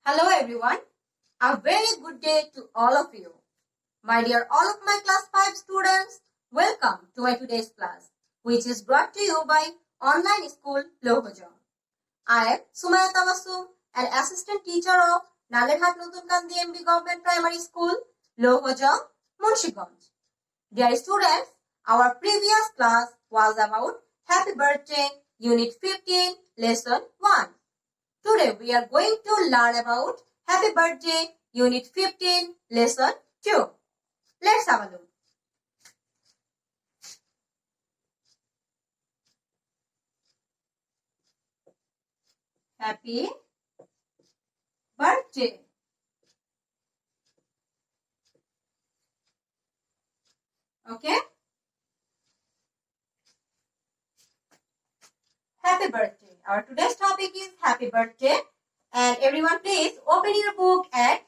Hello everyone. A very good day to all of you. My dear all of my class 5 students, welcome to my today's class, which is brought to you by Online School Lohojong. I am Sumaya Tabassum, an assistant teacher of Nalerhat Nutun Kandi MB Government Primary School, Lohojong, Munshiganj. Dear students, our previous class was about Happy Birthday, Unit 15, Lesson 1. Today we are going to learn about Happy Birthday, Unit 15, Lesson 2. Let's have a look. Happy Birthday. Okay? Happy Birthday. Our today's topic is Happy Birthday. And everyone please open your book at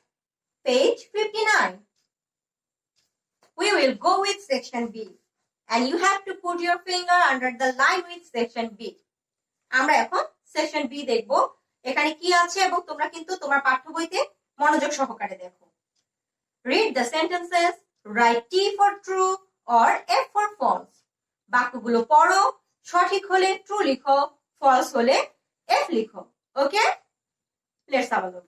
page 59. We will go with section B. And you have to put your finger under the line with section B. আমরা এখন section B দেখব এখানে কি আছে এবং তোমরা কিন্তু তোমার পাঠ্য বইতে মনোযোগ সহকারে দেখো read the sentences write T for true or F for false বাক্যগুলো পড়ো সঠিক হলে true লিখো false হলে F লিখো ওকে let's have a look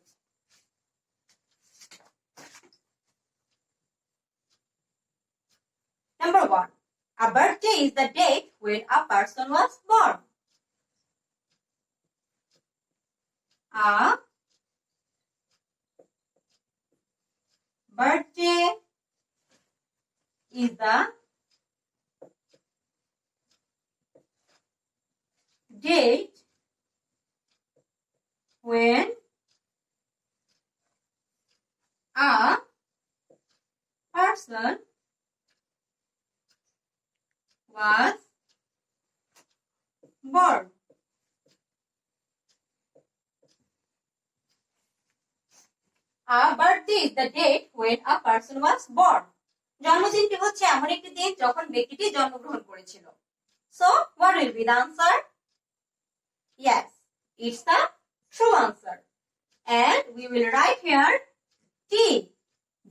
Number 1 a birthday is the date when a person was born A birthday is the date when a person was born. A birthday is the date when a person was born. জন্মদিনটি হচ্ছে এমন একটি দিন যখন ব্যক্তিটি জন্মগ্রহণ করেছিল. So, what will be the answer? Yes, it's the true answer. And we will write here T.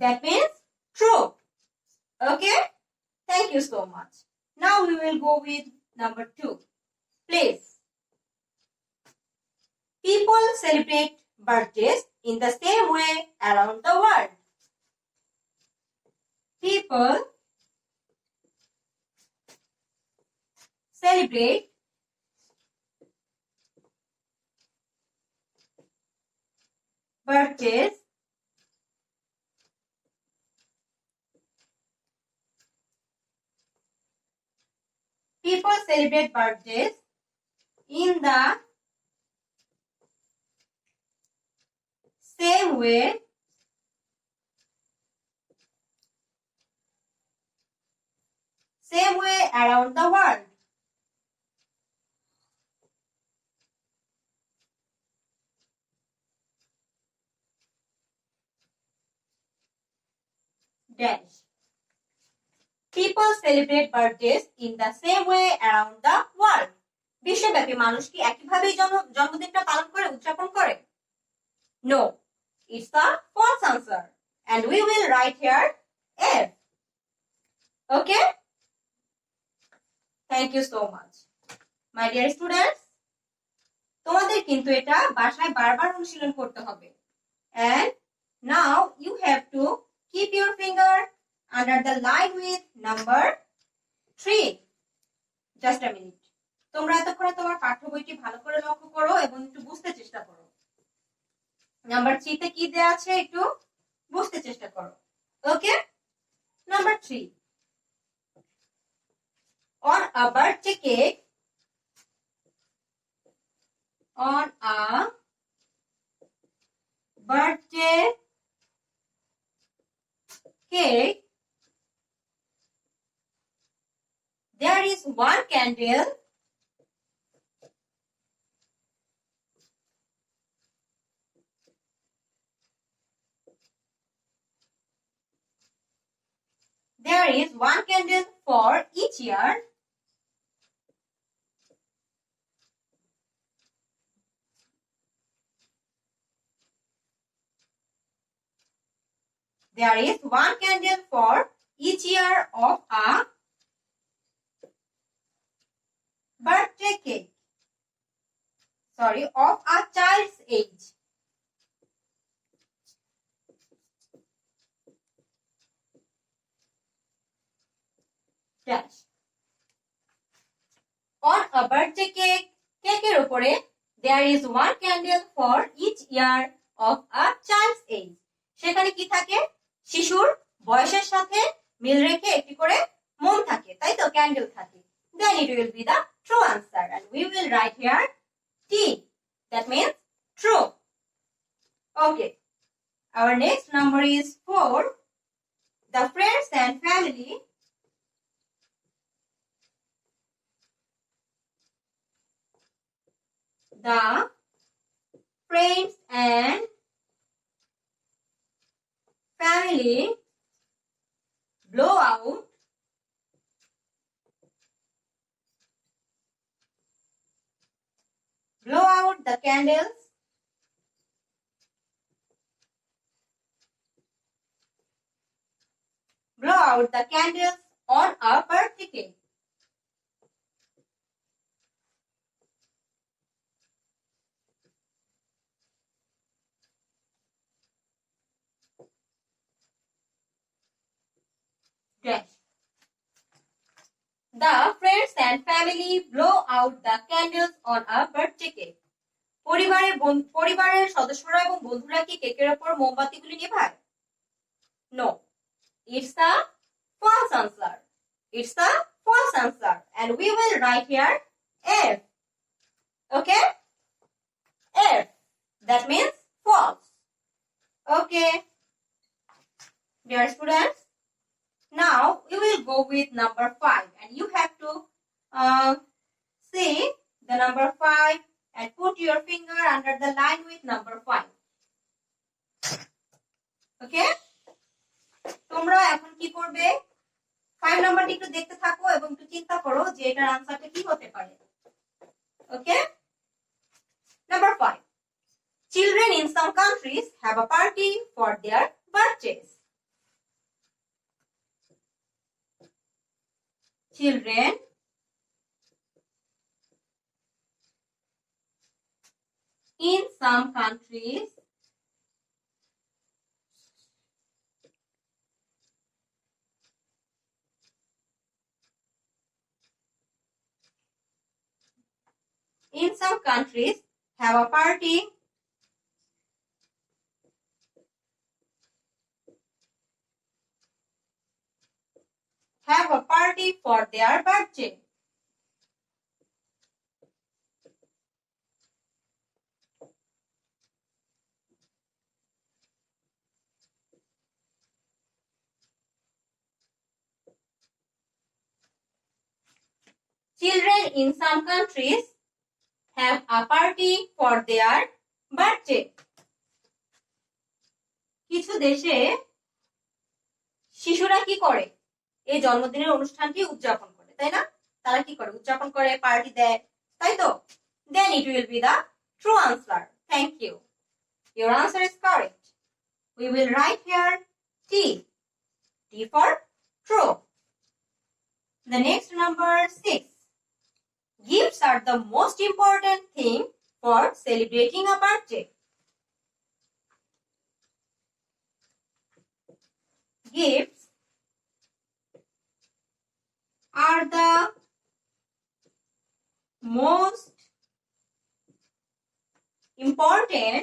That means true. Okay? Thank you so much. Now we will go with number 2. Please. People celebrate birthdays in the same way around the world. People celebrate birthdays in the same way around the world. Dash. People celebrate birthdays in the same way around the world. বিশ্বব্যাপী মানুষ কি একইভাবে জন্মদিনটা পালন করে উদযাপন করে? No, it's the false answer. And we will write here F. Okay? Thank you so much. My dear students, তোমাদের কিন্তু এটা বাসায় বারবার অনুশীলন করতে হবে. And now you have to keep your finger under the line with number 3. Just a minute. তোমরা এতক্ষণে তোমার পাঠ্য বইটি ভালো করে লক্ষ্য করো এবং একটু বুঝতে চেষ্টা করো. নাম্বার 3 তে কি দেয়া আছে একটু বুঝতে চেষ্টা করো. ওকে? Number 3. On a birthday cake, there is one candle for each year there is one candle for each year of a birthday cake. Sorry, of a child's age. Dash. On a birthday cake, কেকের উপরে there is one candle for each year of a child's age. সেখানে কি থাকে? শিশুর বয়সের সাথে মিল রেখে একটি করে মোম থাকে, তাই তো, ক্যান্ডেল থাকে। Then it will be the true answer and we will write here T. That means true. Okay. Our next number is 4. The friends and family blow out the candles on a birthday cake. Dash. The friends and family blow out the candles on a birthday cake. পরিবারের সদস্যরা এবং বন্ধুরা কি কেকের উপর মোমবাতিগুলি নেভায়? No. It's a false answer. It's a false answer. And we will write here F. Okay? F. That means false. Okay. Dear students, now we will go with number 5. And you have to see the number 5 and put your finger under the line with number 5. Okay? তোমরা এখন কি করবে? 5 নাম্বারটি একটু দেখতে থাকো এবং একটু চিন্তা করো যে এটার আনসারটা কি হতে পারে। ওকে? Number 5. Children in some countries have a party for their birthdays. Children in some countries have a party for their birthday. Children in some countries have a party for their birthday. কিছু দেশে শিশুরা কি করে? এই জন্মদিনের অনুষ্ঠানটি উদযাপন করে, তাই না? তারা কি করে? উদযাপন করে, পার্টি দেয়, তাই তো? Then it will be the true answer. Thank you. Your answer is correct. We will write here T. T for true. The next number 6. Gifts are the most important thing for celebrating a birthday. Gifts are the most important thing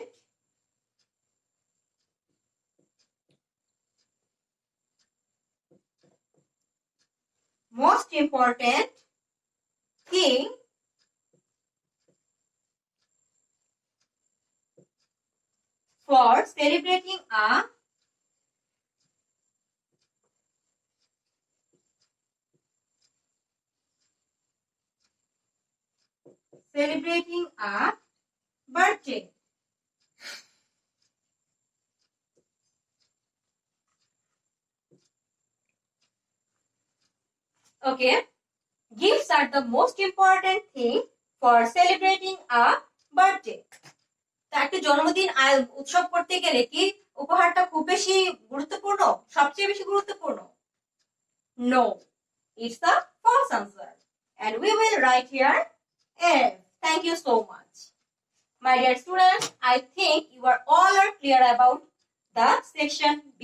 for celebrating a birthday. Okay. Gifts are the most important thing for celebrating a birthday. তা একটা জন্মদিন উৎসব করতে গেলে কি উপহারটা খুব বেশি গুরুত্বপূর্ণ, সবচেয়ে বেশি গুরুত্বপূর্ণ? No, it's a false answer. And we will write here F. Thank you so much. My dear students, I think you are all clear about the section B.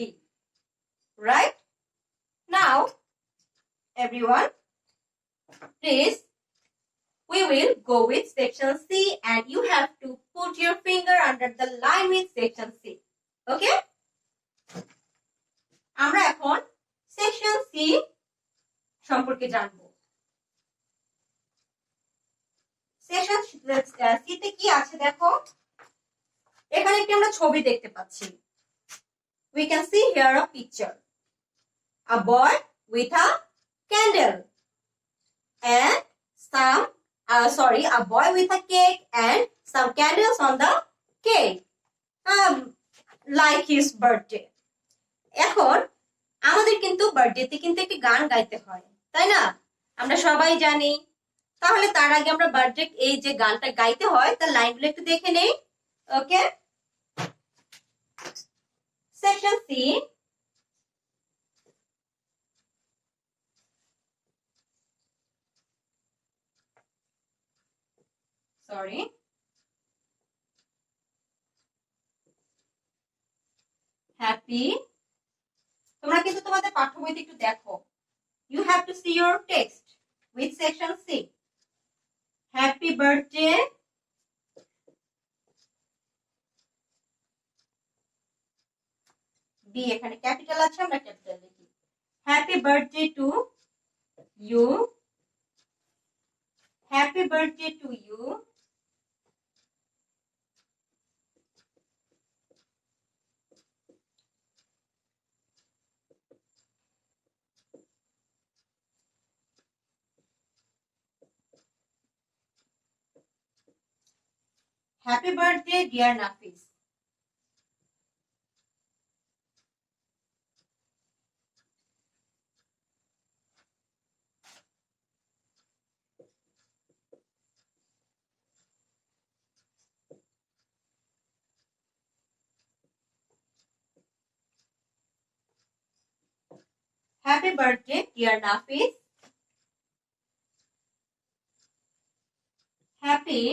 Right? Now, everyone, please, we will go with section C and you have to put your finger under the line with section C. Okay? আমরা এখন section C সম্পর্কে জানবো। Section সিতে কি আছে দেখো, এখানে একটি আমরা ছবি দেখতে পাচ্ছি। We can see here a picture. A boy with a candle and a boy with a cake and some candles on the cake, like his birthday. এখন আমাদের কিন্তু বার্থডেতে কিন্তু একটি গান গাইতে হয়, তাই না? আমরা সবাই জানি। তাহলে তার আগে আমরা বার্থডে এই যে গানটা গাইতে হয় তার লাইনগুলো একটু দেখে নেই। ওকে, সেকশন সি। Sorry, happy. তোমরা কিন্তু তোমাদের পাঠ্য বইতে একটু দেখো। You have to see your text with section C. Happy birthday B, এখানে ক্যাপিটাল আছে, আমরা ক্যাপিটাল লিখি। Happy birthday to you. Happy birthday to you. Happy birthday, dear Nafis. Happy birthday, dear Nafis. Happy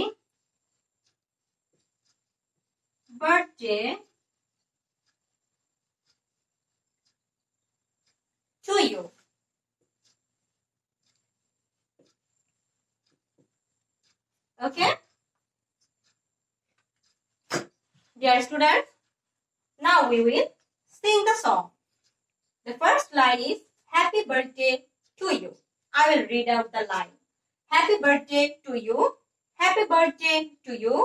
birthday to you. Okay, dear students, now we will sing the song. The first line is happy birthday to you. I will read out the line. Happy birthday to you. Happy birthday to you.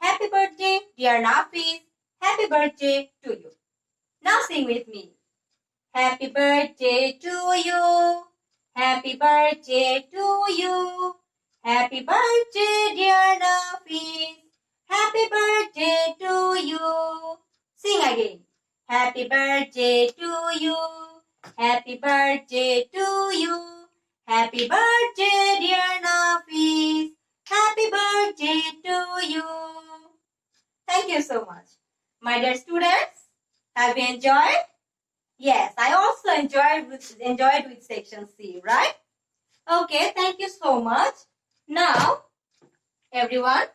Happy birthday, dear Nafis. Happy birthday to you. Now sing with me. Happy birthday to you. Happy birthday to you. Happy birthday, dear Nafis. Happy birthday to you. Sing again. Happy birthday to you. Happy birthday to you. Happy birthday, dear Nafis. Happy birthday to you. Thank you so much. My dear students, have you enjoyed? Yes, I also enjoyed with section C, right? Okay, thank you so much. Now, everyone,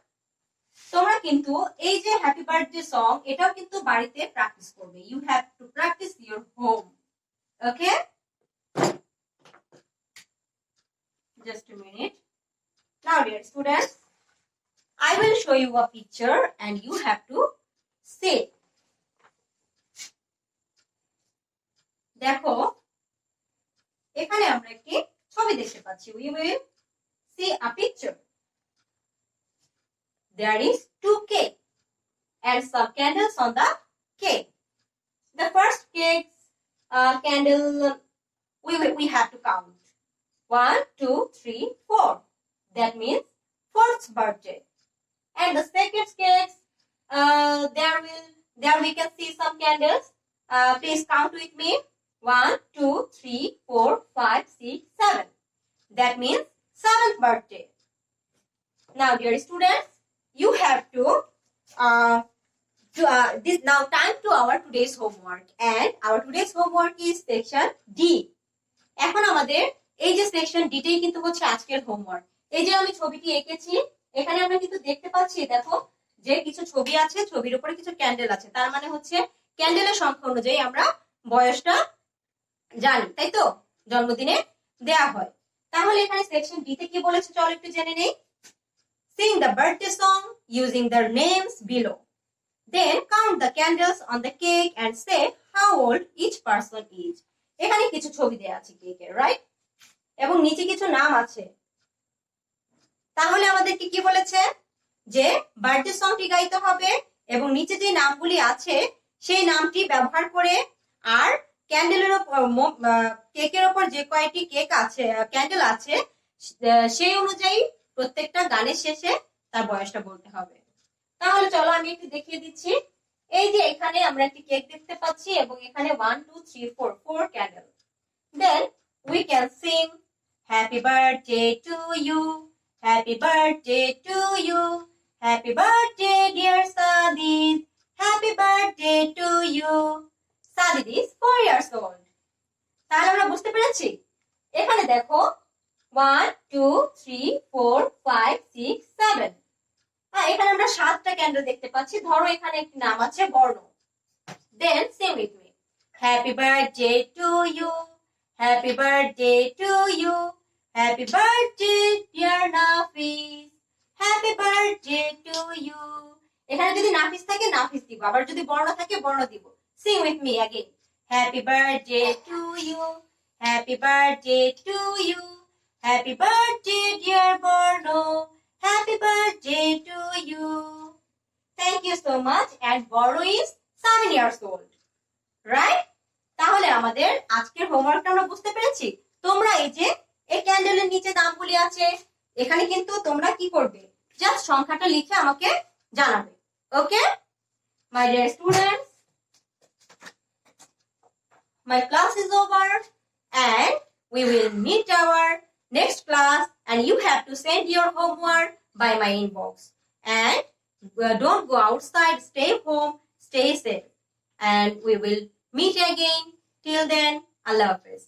তোমরা কিন্তু এই যে happy birthday song এটাও কিন্তু বাড়িতে practice করবে। You have to practice your home. Okay, just a minute. Now, dear students, I will show you a picture and you have to say. দেখো, এখানে আমরা একটি ছবি দেখতে পাচ্ছি। We will see a picture. There is 2 cake and some candles on the cake. The first cake's candle, we have to count. 1, 2, 3, 4. That means 4th birthday. And the second cake, there we can see some candles. Please count with me. 1, 2, 3, 4, 5, 6, 7. That means 7th birthday. Now, dear students, you have to Now time to our today's homework, and our today's homework is section D. এখন আমাদের এই যে section D টাই কিন্তু হচ্ছে আজকের homework. এই যে আমি ছবিটি এঁকেছি, এখানে আমরা কিন্তু দেখতে পাচ্ছি, দেখো যে কিছু ছবি আছে, ছবির উপরে কিছু ক্যান্ডেল আছে, তার মানে হচ্ছে ক্যান্ডেলের সংখ্যা অনুযায়ী আমরা বয়সটা জানি, তাই তো? জন্মদিনে দেয়া হয়। তাহলে এখানে সেকশন ডি তে কি বলেছে চলো একটু জেনে নেই। Sing the birthday song using their names below. Then count the candles on the cake and say how old each person is. এখানে কিছু ছবি দেয়া আছে কেকের, রাইট? এবং নিচে কিছু নাম আছে। তাহলে আমাদেরকে কি বলেছে যে বার্থডে সংটি গাইতে হবে এবং নিচে যে নামগুলি আছে সেই নামটি ব্যবহার করে, আর ক্যান্ডেলের উপর, কেকের উপর যে কয়টি কেক আছে, ক্যান্ডেল আছে, সেই অনুযায়ী প্রত্যেকটা গানের শেষে তার বয়সটা বলতে হবে। তাহলে চলো আমি একটু দেখিয়ে দিচ্ছি। এই যে এখানে আমরা একটি কেক দেখতে পাচ্ছি এবং এখানে 1 2 3 4 4 candle. Then we can sing happy birthday to you, happy birthday to you, happy birthday dear Sadid, happy birthday to you. Sadid is 4 years old. তাহলে আমরা বুঝতে পেরেছি। এখানে দেখো 1 2 3 4 5 6 7, এখানে আমরা 7টা ক্যান্ডেল দেখতে পাচ্ছি। ধরো এখানে একটি নাম আছে বর্ণ। Then sing with me. Happy birthday to you, happy birthday to you, happy birthday dear Nafis, happy birthday to you. এখানে যদি নাফিস থাকে নাফিস দিব, আবার যদি বর্ণ থাকে বর্ণ দিব। Sing with me again. Happy birthday to you, happy birthday to you, happy birthday dear Borno, happy birthday to you. Thank you so much. And Borno is 7 years old. Right? তাহলে আমাদের আজকের হোমওয়ার্কটা আমরা বুঝতে পেরেছি। তোমরা এই যে এই ক্যান্ডেলের নিচে নামগুলি আছে, এখানে কিন্তু তোমরা কি করবে, জাস্ট সংখ্যাটা লিখে আমাকে জানাবে। Okay my dear students, my class is over and we will meet our next class, and you have to send your homework by my inbox. And don't go outside, stay home, stay safe, and we will meet again. Till then, Allah Hafiz.